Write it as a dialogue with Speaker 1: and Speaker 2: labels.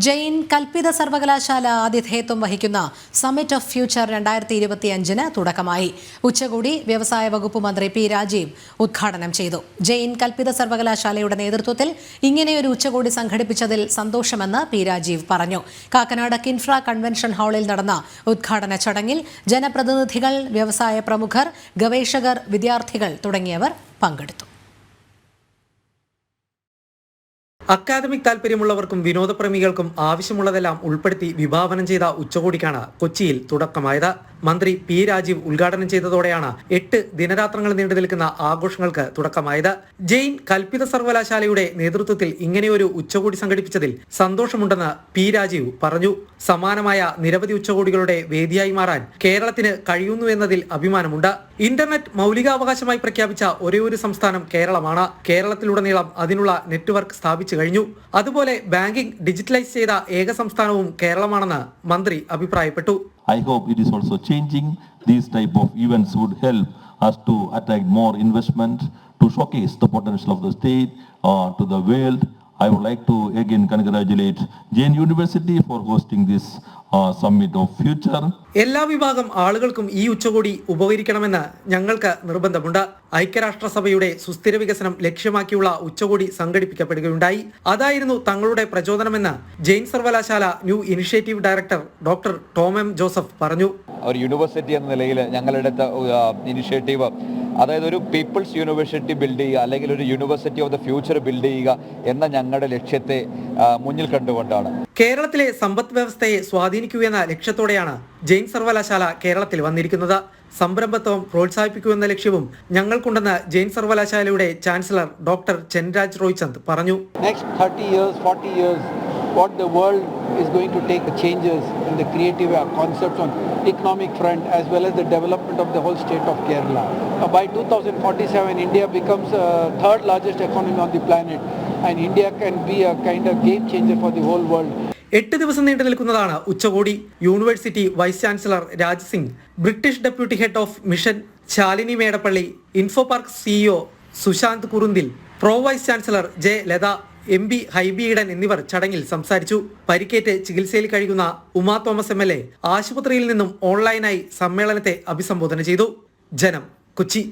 Speaker 1: ജെയിൻ കൽപ്പിത സർവകലാശാല ആതിഥേയത്വം വഹിക്കുന്ന സമ്മിറ്റ് ഓഫ് ഫ്യൂച്ചർ 2025 തുടക്കമായി. ഉച്ചകോടി വ്യവസായ വകുപ്പ് മന്ത്രി പി രാജീവ് ഉദ്ഘാടനം ചെയ്തു. ജെയിൻ കൽപ്പിത സർവകലാശാലയുടെ നേതൃത്വത്തിൽ ഇങ്ങനെയൊരു ഉച്ചകോടി സംഘടിപ്പിച്ചതിൽ സന്തോഷമെന്ന് പി രാജീവ് പറഞ്ഞു. കാക്കനാട് കിൻഫ്ര കൺവെൻഷൻ ഹാളിൽ നടന്ന ഉദ്ഘാടന ചടങ്ങിൽ ജനപ്രതിനിധികൾ, വ്യവസായ പ്രമുഖർ, ഗവേഷകർ, വിദ്യാർത്ഥികൾ തുടങ്ങിയവർ പങ്കെടുത്തു.
Speaker 2: അക്കാദമിക് താൽപര്യമുള്ളവർക്കും വിനോദപ്രേമികൾക്കും ആവശ്യമുള്ളതെല്ലാം ഉൾപ്പെടുത്തി വിഭാവനം ചെയ്ത ഉച്ചകോടിക്കാണ് കൊച്ചിയിൽ തുടക്കമായത്. മന്ത്രി പി രാജീവ് ഉദ്ഘാടനം ചെയ്തതോടെയാണ് 8 ദിനരാത്രങ്ങൾ നീണ്ടു നിൽക്കുന്ന ആഘോഷങ്ങൾക്ക് തുടക്കമായത്. ജെയിൻ കൽപ്പിത സർവകലാശാലയുടെ നേതൃത്വത്തിൽ ഇങ്ങനെയൊരു ഉച്ചകോടി സംഘടിപ്പിച്ചതിൽ സന്തോഷമുണ്ടെന്ന് പി രാജീവ് പറഞ്ഞു. സമാനമായ നിരവധി ഉച്ചകോടികളുടെ വേദിയായി മാറാൻ കേരളത്തിന് കഴിയുന്നു എന്നതിൽ അഭിമാനമുണ്ട്. ഇന്റർനെറ്റ് മൗലികാവകാശമായി പ്രഖ്യാപിച്ച ഒരേയൊരു സംസ്ഥാനം കേരളമാണ്. കേരളത്തിലുടനീളം അതിനുള്ള നെറ്റ്വർക്ക് സ്ഥാപിച്ചു കഴിഞ്ഞു. അതുപോലെ ബാങ്കിംഗ് ഡിജിറ്റലൈസ് ചെയ്ത ഏക സംസ്ഥാനവും കേരളമാണെന്ന് മന്ത്രി അഭിപ്രായപ്പെട്ടു.
Speaker 3: I hope it is also changing. These type of events would help us to attract more investment, to showcase the potential of the state to the world. I would like to again congratulate Jain University for hosting this summit of future.
Speaker 2: എല്ലാ വിഭാഗം ആളുകൾക്കും ഈ ഉച്ചകോടി ഉപകരിക്കണമെന്ന് ഞങ്ങൾക്ക് നിർബന്ധമുണ്ട്. ഐക്യരാഷ്ട്രസഭയുടെ സുസ്ഥിര വികസനം ലക്ഷ്യമാക്കിയുള്ള ഉച്ചകോടി സംഘടിപ്പിക്കപ്പെടുകയുണ്ടായി. അതായിരുന്നു തങ്ങളുടെ പ്രചോദനമെന്ന് ജെയിൻ സർവകലാശാല new initiative director doctor Tom M Joseph പറഞ്ഞു.
Speaker 4: ഒരു യൂണിവേഴ്സിറ്റി എന്ന നിലയിൽ ഞങ്ങളുടെ ഇനിഷ്യേറ്റീവ്, അതായത് ഒരു പീപ്പിൾസ് യൂണിവേഴ്സിറ്റി ബിൽഡ് ചെയ്യുക, അല്ലെങ്കിൽ ഒരു university of the future build ചെയ്യുക എന്ന ഞങ്ങളുടെ ലക്ഷ്യത്തെ മുന്നിൽ കണ്ടുകൊണ്ടാണ്.
Speaker 2: കേരളത്തിലെ സമ്പദ് വ്യവസ്ഥയെ സ്വാധീനിക്കുകയെന്ന ലക്ഷ്യത്തോടെയാണ് ജെയിൻ സർവകലാശാല കേരളത്തിൽ വന്നിരിക്കുന്നത്. സംരംഭത്വം പ്രോത്സാഹിപ്പിക്കുമെന്ന ലക്ഷ്യവും ഞങ്ങൾക്കുണ്ടെന്ന് ജെയിൻ സർവകലാശാലയുടെ ചാൻസലർ ഡോക്ടർ ചെൻരാജ് റോയ്ചന്ദ് പറഞ്ഞു.
Speaker 5: Next 30 years, 40 years, what the world is going to take changes in the creative concepts on economic front as well as the development of the whole state of Kerala. By 2047, India becomes third largest economy on the planet, and India can be a kind of game changer for the whole world.
Speaker 2: 8 ദിവസം നീണ്ടു നിൽക്കുന്നതാണ് ഉച്ചകോടി. University vice chancellor Raj Singh, British deputy head of mission Shalini Medappally, info park CEO Sushant Kurunthil, pro vice chancellor J Latha, MP Hibi Eden എന്നിവർ ചടങ്ങിൽ സംസാരിച്ചു. പരിക്കേറ്റ് ചികിത്സയിൽ കഴിയുന്ന ഉമാ തോമസ് MLA ആശുപത്രിയിൽ നിന്നും ഓൺലൈനായി സമ്മേളനത്തെ അഭിസംബോധന ചെയ്തു. ജനം, കൊച്ചി.